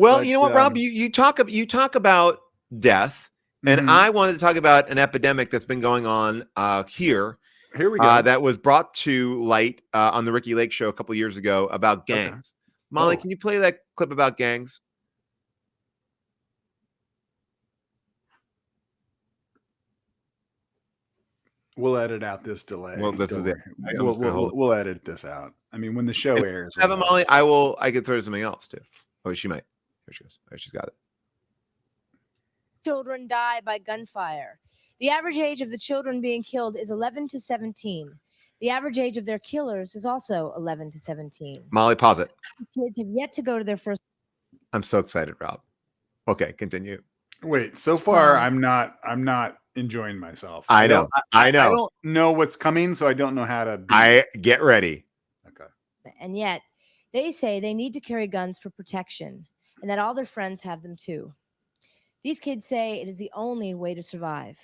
Well, but, you know what, Rob? You talk about death, and I wanted to talk about an epidemic that's been going on here. Here we go. That was brought to light on the Ricky Lake show a couple years ago about gangs. Okay. Molly, can you play that clip about gangs? We'll edit out this delay. Well, this is it. We'll edit this out. I mean, when the show airs. Have Molly. I could throw to something else too. Oh, she might. Here she goes. She's got it. Children die by gunfire. The average age of the children being killed is 11 to 17. The average age of their killers is also 11 to 17. Molly, pause it. Kids have yet to go to their first. I'm so excited, Rob. Okay, continue. Wait, so far I'm not enjoying myself. I know. I don't know what's coming, so I don't know how to get ready. Okay. And yet, they say they need to carry guns for protection, and that all their friends have them too. These kids say it is the only way to survive.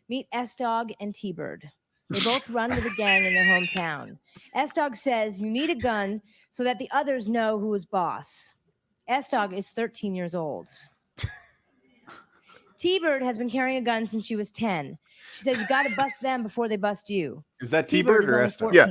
Meet S Dawg and T-Bird. They both run with a gang in their hometown. S Dawg says you need a gun so that the others know who is boss. S Dawg is 13 years old. T-Bird has been carrying a gun since she was 10. She says you got to bust them before they bust you. Is that T-Bird or S Dawg? Yeah,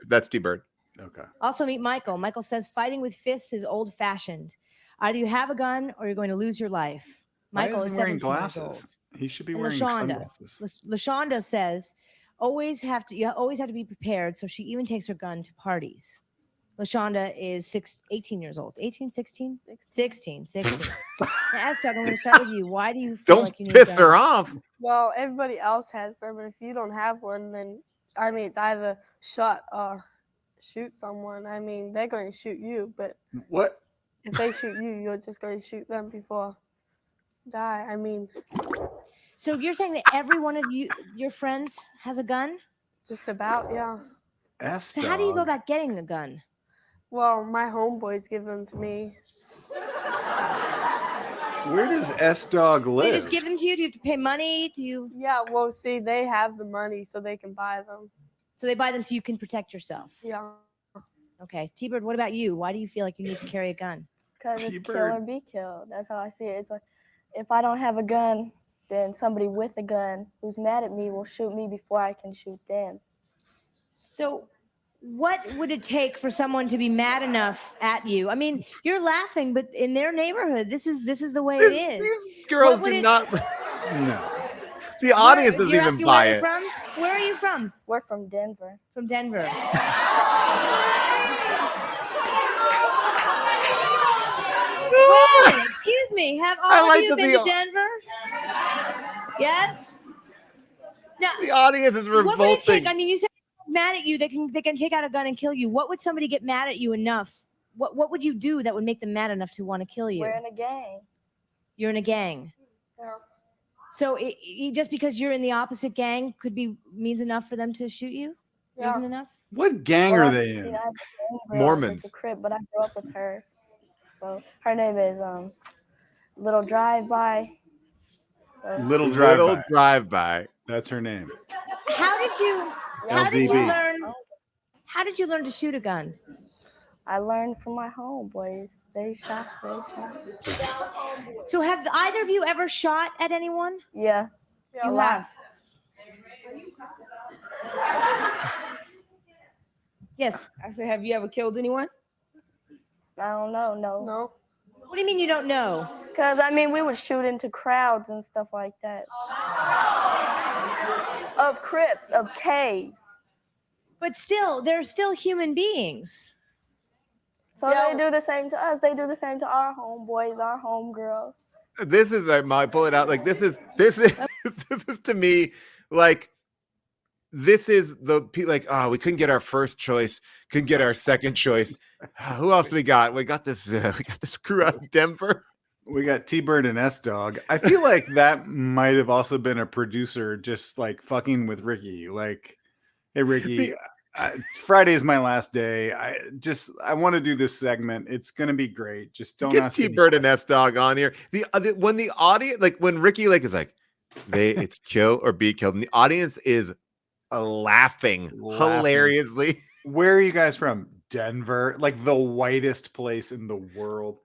that's T-Bird. Okay. Also meet Michael. Michael says fighting with fists is old-fashioned. Either you have a gun or you're going to lose your life. Michael is 17 years old. He should be wearing sunglasses. LaShonda says you always have to be prepared, so she even takes her gun to parties. LaShonda is 18 years old. 18, 16? 16. Now, S Dawg, I'm going to start with you. Why do you feel like you need piss her off? Well, everybody else has them, but if you don't have one, then, I mean, it's either shot or shoot someone. I mean, they're going to shoot you, but what? If they shoot you, you're just going to shoot them before die. I mean... So you're saying that every one of your friends has a gun? Just about, yeah. So how do you go about getting a gun? Well, my homeboys give them to me. Where does S Dawg live? So they just give them to you? Do you have to pay money? Yeah, well, see, they have the money so they can buy them. So they buy them so you can protect yourself? Yeah. Okay. T-Bird, what about you? Why do you feel like you need to carry a gun? Because it's kill or be killed. That's how I see it. It's like, if I don't have a gun, then somebody with a gun who's mad at me will shoot me before I can shoot them. So what would it take for someone to be mad enough at you? I mean, you're laughing, but in their neighborhood, this is the way it is. These girls do not. No. The audience doesn't even buy it. From? Where are you from? We're from Denver. From Denver. Wait, excuse me. Have all of you been to Denver? Yes. Now the audience is revolting. What would it take? I mean, you said mad at you. They can take out a gun and kill you. What would somebody get mad at you enough? What would you do that would make them mad enough to want to kill you? We're in a gang. You're in a gang. Yeah. So just because you're in the opposite gang means enough for them to shoot you? Yeah. Isn't enough? What gang are they in? Mormons. It's a crib, but I grew up with her. So her name is Little Drive-By. Little Drive-By. That's her name. How did you learn to shoot a gun? I learned from my homeboys. They shot. So have either of you ever shot at anyone? Yeah. You have. Yes. I said, have you ever killed anyone? I don't know. No. What do you mean you don't know? Because, I mean, we would shoot into crowds and stuff like that. Of Crips, of Ks. But still, they're still human beings. So they do the same to us. They do the same to our homeboys, our homegirls. This is I pull it out like this is to me like this is the like we couldn't get our first choice, couldn't get our second choice. Who else we got? We got this crew out of Denver. We got T-Bird and S Dawg. I feel like that might have also been a producer just like fucking with Ricky. Like, hey Ricky, Friday is my last day. I want to do this segment. It's gonna be great. Just don't get ask T-Bird and S Dawg on here. When the audience, like when Ricky like is like, it's kill or be killed, and the audience is laughing hilariously. Where are you guys from? Denver, like the whitest place in the world.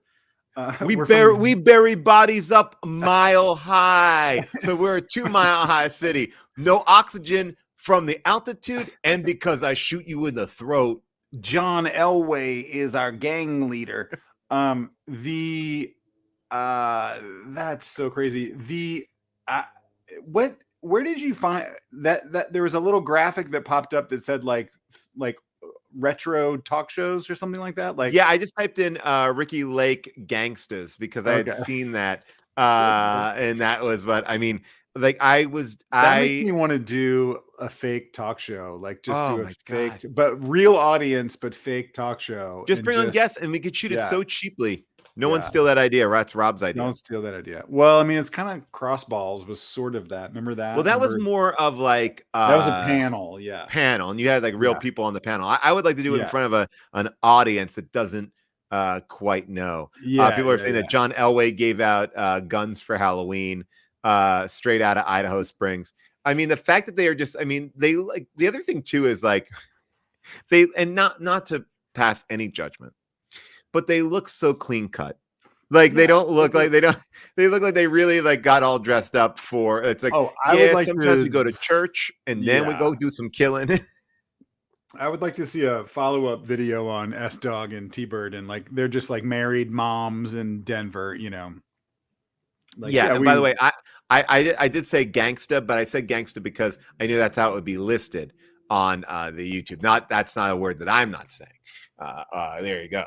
We we're we bury bodies up mile high. So we're a 2 mile high city. No oxygen from the altitude, and because I shoot you in the throat. John Elway is our gang leader. That's so crazy. Where did you find that there was a little graphic that popped up that said like retro talk shows or something like that? Like, yeah, I just typed in Ricky Lake gangsters because I had Okay. seen that. And that was what I mean. Like that makes me want to do a fake talk show, like just Oh do a my fake, God. but real audience, but fake talk show. Just and bring on guests and we could shoot it yeah. so cheaply. No one Yeah. steal that idea. That's Rob's idea. Don't steal that idea. Well, I mean, it's kind of Crossballs was sort of that. Remember that? Well, that was more of like that was a panel, yeah. Panel, and you had like real Yeah. people on the panel. I would like to do it in Yeah. front of an audience that doesn't quite know. Yeah, People are saying that John Elway gave out guns for Halloween, straight out of Idaho Springs. I mean, the fact that they are just, I mean, they like the other thing too is like they, and not to pass any judgment, but they look so clean cut. Like they don't look like they look like they really like got all dressed up for. It's like, I would like sometimes to, we go to church and then we go do some killing. I would like to see a follow-up video on S Dawg and T-Bird, and like they're just like married moms in Denver, you know. Like, yeah, and by the way, I did say gangsta, but I said gangsta because I knew that's how it would be listed on the YouTube. That's not a word that I'm not saying. There you go.